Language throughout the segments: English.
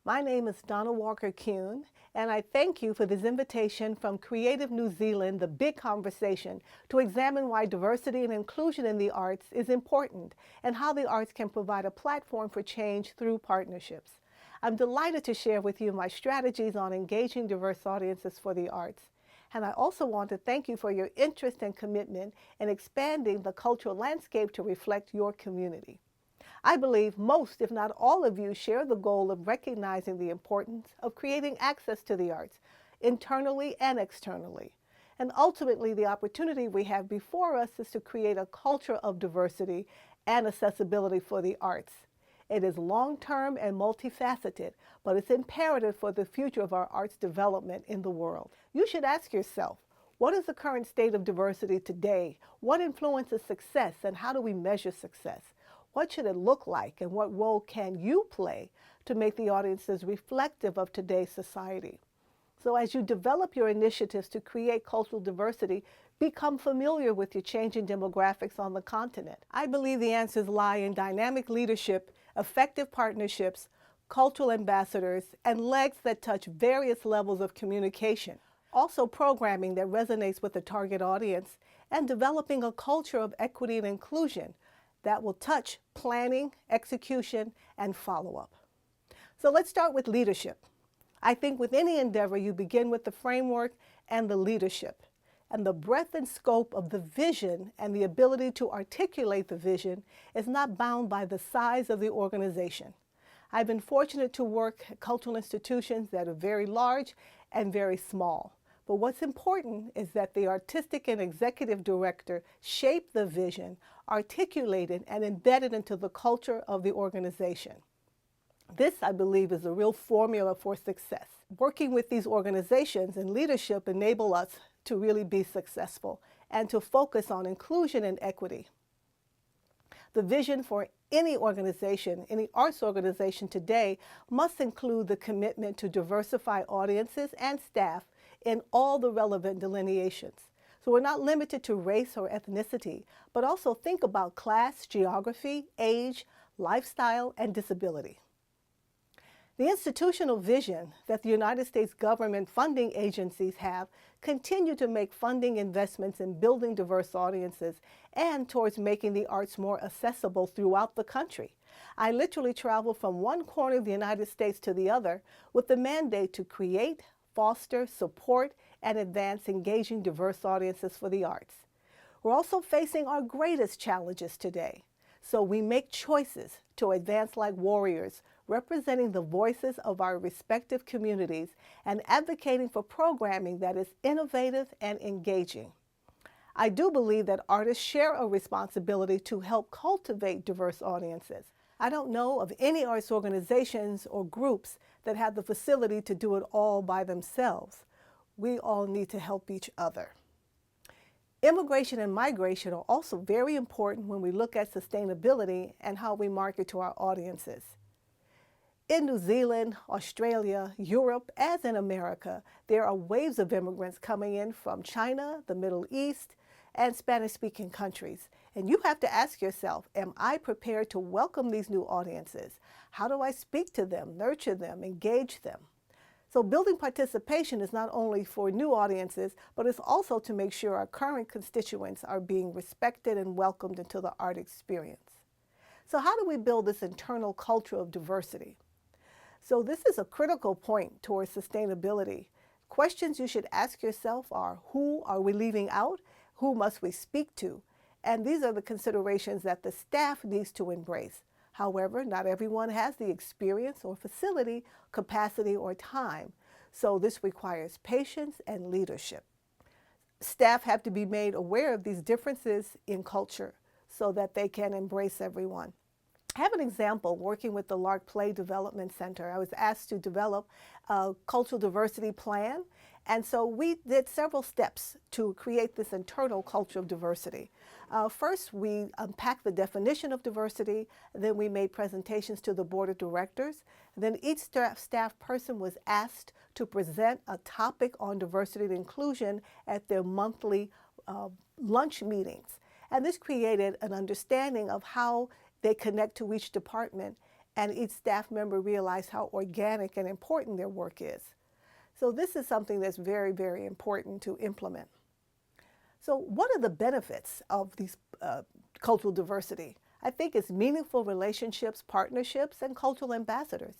My name is Donna Walker-Kuhne, and I thank you for this invitation from Creative New Zealand, The Big Conversation, to examine why diversity and inclusion in the arts is important and how the arts can provide a platform for change through partnerships. I'm delighted to share with you my strategies on engaging diverse audiences for the arts. And I also want to thank you for your interest and commitment in expanding the cultural landscape to reflect your community. I believe most, if not all of you, share the goal of recognizing the importance of creating access to the arts, internally and externally. And ultimately, the opportunity we have before us is to create a culture of diversity and accessibility for the arts. It is long-term and multifaceted, but it's imperative for the future of our arts development in the world. You should ask yourself, what is the current state of diversity today? What influences success, and how do we measure success? What should it look like, and what role can you play to make the audiences reflective of today's society? So as you develop your initiatives to create cultural diversity, become familiar with your changing demographics on the continent. I believe the answers lie in dynamic leadership, effective partnerships, cultural ambassadors, and legs that touch various levels of communication. Also programming that resonates with the target audience, and developing a culture of equity and inclusion that will touch planning, execution, and follow-up. So let's start with leadership. I think with any endeavor, you begin with the framework and the leadership. And the breadth and scope of the vision and the ability to articulate the vision is not bound by the size of the organization. I've been fortunate to work at cultural institutions that are very large and very small. But what's important is that the artistic and executive director shape the vision, articulate it, and embed it into the culture of the organization. This, I believe, is a real formula for success. Working with these organizations and leadership enable us to really be successful and to focus on inclusion and equity. The vision for any organization, any arts organization today, must include the commitment to diversify audiences and staff in all the relevant delineations. So we're not limited to race or ethnicity, but also think about class, geography, age, lifestyle, and disability. The institutional vision that the United States government funding agencies have continue to make funding investments in building diverse audiences and towards making the arts more accessible throughout the country. I literally travel from one corner of the United States to the other with the mandate to create, foster, support, and advance engaging diverse audiences for the arts. We're also facing our greatest challenges today. So we make choices to advance like warriors, representing the voices of our respective communities and advocating for programming that is innovative and engaging. I do believe that artists share a responsibility to help cultivate diverse audiences. I don't know of any arts organizations or groups that have the facility to do it all by themselves. We all need to help each other. Immigration and migration are also very important when we look at sustainability and how we market to our audiences. In New Zealand, Australia, Europe, as in America, there are waves of immigrants coming in from China, the Middle East, and Spanish-speaking countries. And you have to ask yourself, am I prepared to welcome these new audiences? How do I speak to them, nurture them, engage them? So building participation is not only for new audiences, but it's also to make sure our current constituents are being respected and welcomed into the art experience. So how do we build this internal culture of diversity? So this is a critical point towards sustainability. Questions you should ask yourself are, who are we leaving out? Who must we speak to? And these are the considerations that the staff needs to embrace. However, not everyone has the experience or facility, capacity, or time. So this requires patience and leadership. Staff have to be made aware of these differences in culture so that they can embrace everyone. I have an example working with the Lark Play Development Center. I was asked to develop a cultural diversity plan, and so we did several steps to create this internal culture of diversity. First, we unpacked the definition of diversity, then we made presentations to the board of directors, then each staff person was asked to present a topic on diversity and inclusion at their monthly lunch meetings. And this created an understanding of how they connect to each department and each staff member realize how organic and important their work is. So this is something that's very, very important to implement. So what are the benefits of these cultural diversity? I think it's meaningful relationships, partnerships, and cultural ambassadors.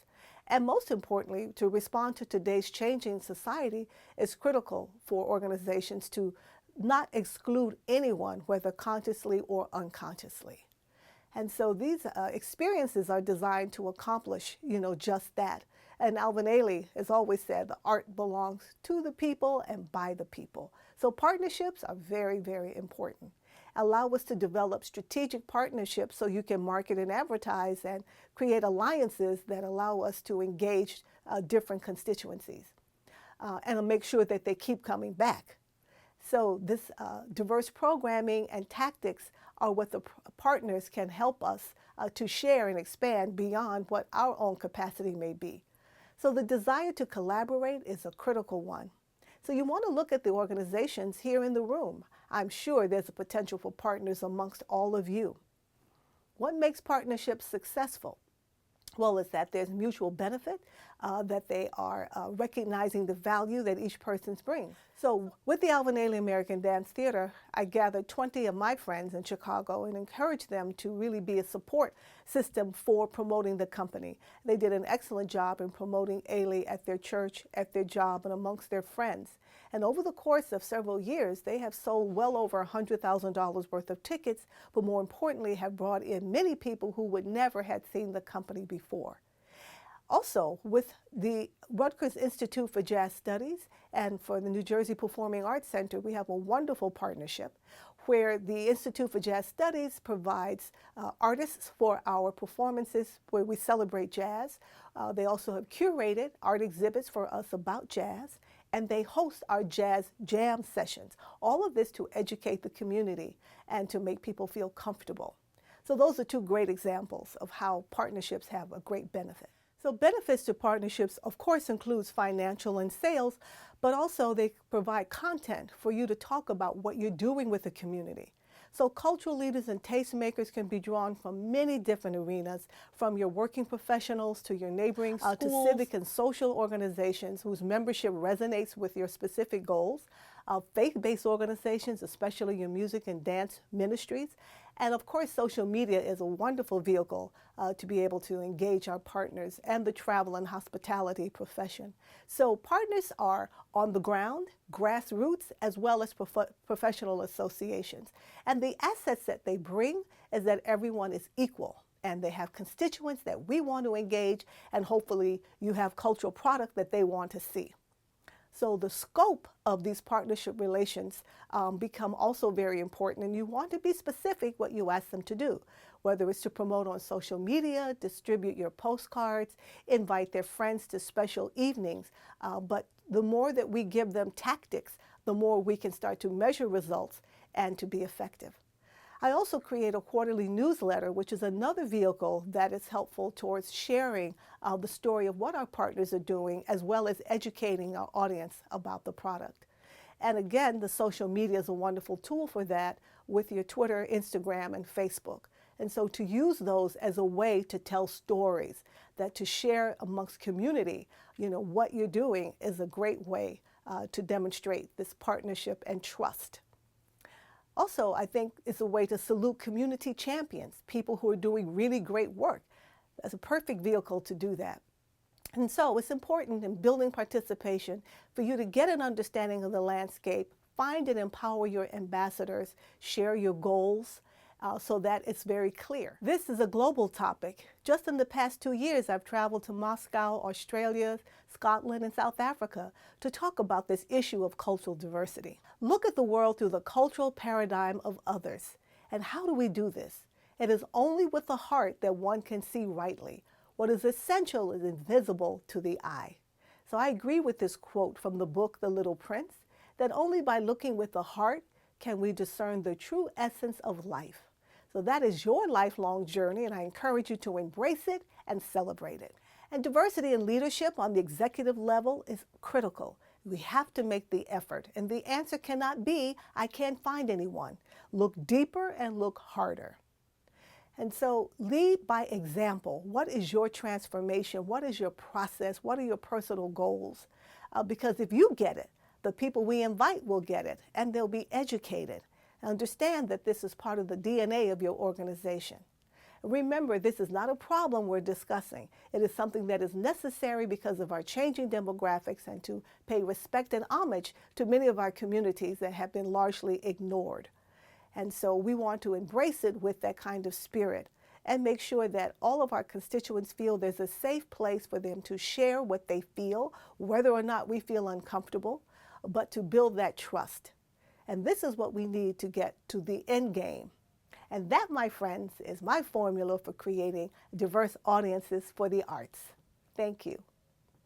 And most importantly, to respond to today's changing society is critical for organizations to not exclude anyone, whether consciously or unconsciously. And so these experiences are designed to accomplish, just that. And Alvin Ailey has always said the art belongs to the people and by the people. So partnerships are very, very important. Allow us to develop strategic partnerships so you can market and advertise and create alliances that allow us to engage different constituencies and make sure that they keep coming back. So this diverse programming and tactics are what the partners can help us to share and expand beyond what our own capacity may be. So the desire to collaborate is a critical one. So you want to look at the organizations here in the room. I'm sure there's a potential for partners amongst all of you. What makes partnerships successful? Well, it's that there's mutual benefit, that they are recognizing the value that each person brings. So with the Alvin Ailey American Dance Theater, I gathered 20 of my friends in Chicago and encouraged them to really be a support system for promoting the company. They did an excellent job in promoting Ailey at their church, at their job, and amongst their friends. And over the course of several years, they have sold well over $100,000 worth of tickets, but more importantly, have brought in many people who would never have seen the company before. Also, with the Rutgers Institute for Jazz Studies and for the New Jersey Performing Arts Center, we have a wonderful partnership where the Institute for Jazz Studies provides artists for our performances where we celebrate jazz. They also have curated art exhibits for us about jazz, and they host our jazz jam sessions. All of this to educate the community and to make people feel comfortable. So those are two great examples of how partnerships have a great benefit. So benefits to partnerships, of course, includes financial and sales, but also they provide content for you to talk about what you're doing with the community. So cultural leaders and tastemakers can be drawn from many different arenas, from your working professionals to your neighboring schools, to civic and social organizations whose membership resonates with your specific goals, faith-based organizations, especially your music and dance ministries. And of course, social media is a wonderful vehicle to be able to engage our partners and the travel and hospitality profession. So partners are on the ground, grassroots, as well as professional associations. And the assets that they bring is that everyone is equal and they have constituents that we want to engage, and hopefully you have cultural product that they want to see. So the scope of these partnership relations become also very important, and you want to be specific what you ask them to do, whether it's to promote on social media, distribute your postcards, invite their friends to special evenings. But the more that we give them tactics, the more we can start to measure results and to be effective. I also create a quarterly newsletter, which is another vehicle that is helpful towards sharing the story of what our partners are doing, as well as educating our audience about the product. And again, the social media is a wonderful tool for that with your Twitter, Instagram, and Facebook. And so to use those as a way to tell stories, that to share amongst community, what you're doing is a great way to demonstrate this partnership and trust. Also, I think it's a way to salute community champions, people who are doing really great work. That's a perfect vehicle to do that. And so it's important in building participation for you to get an understanding of the landscape, find and empower your ambassadors, share your goals, so that it's very clear. This is a global topic. Just in the past 2 years, I've traveled to Moscow, Australia, Scotland, and South Africa to talk about this issue of cultural diversity. Look at the world through the cultural paradigm of others. And how do we do this? It is only with the heart that one can see rightly. What is essential is invisible to the eye. So I agree with this quote from the book, The Little Prince, that only by looking with the heart can we discern the true essence of life. So that is your lifelong journey, and I encourage you to embrace it and celebrate it. And diversity in leadership on the executive level is critical. We have to make the effort, and the answer cannot be, I can't find anyone. Look deeper and look harder. And so lead by example. What is your transformation? What is your process? What are your personal goals? Because if you get it, the people we invite will get it, and they'll be educated. Understand that this is part of the DNA of your organization. Remember, this is not a problem we're discussing. It is something that is necessary because of our changing demographics and to pay respect and homage to many of our communities that have been largely ignored. And so we want to embrace it with that kind of spirit and make sure that all of our constituents feel there's a safe place for them to share what they feel, whether or not we feel uncomfortable, but to build that trust. And this is what we need to get to the end game. And that, my friends, is my formula for creating diverse audiences for the arts. Thank you.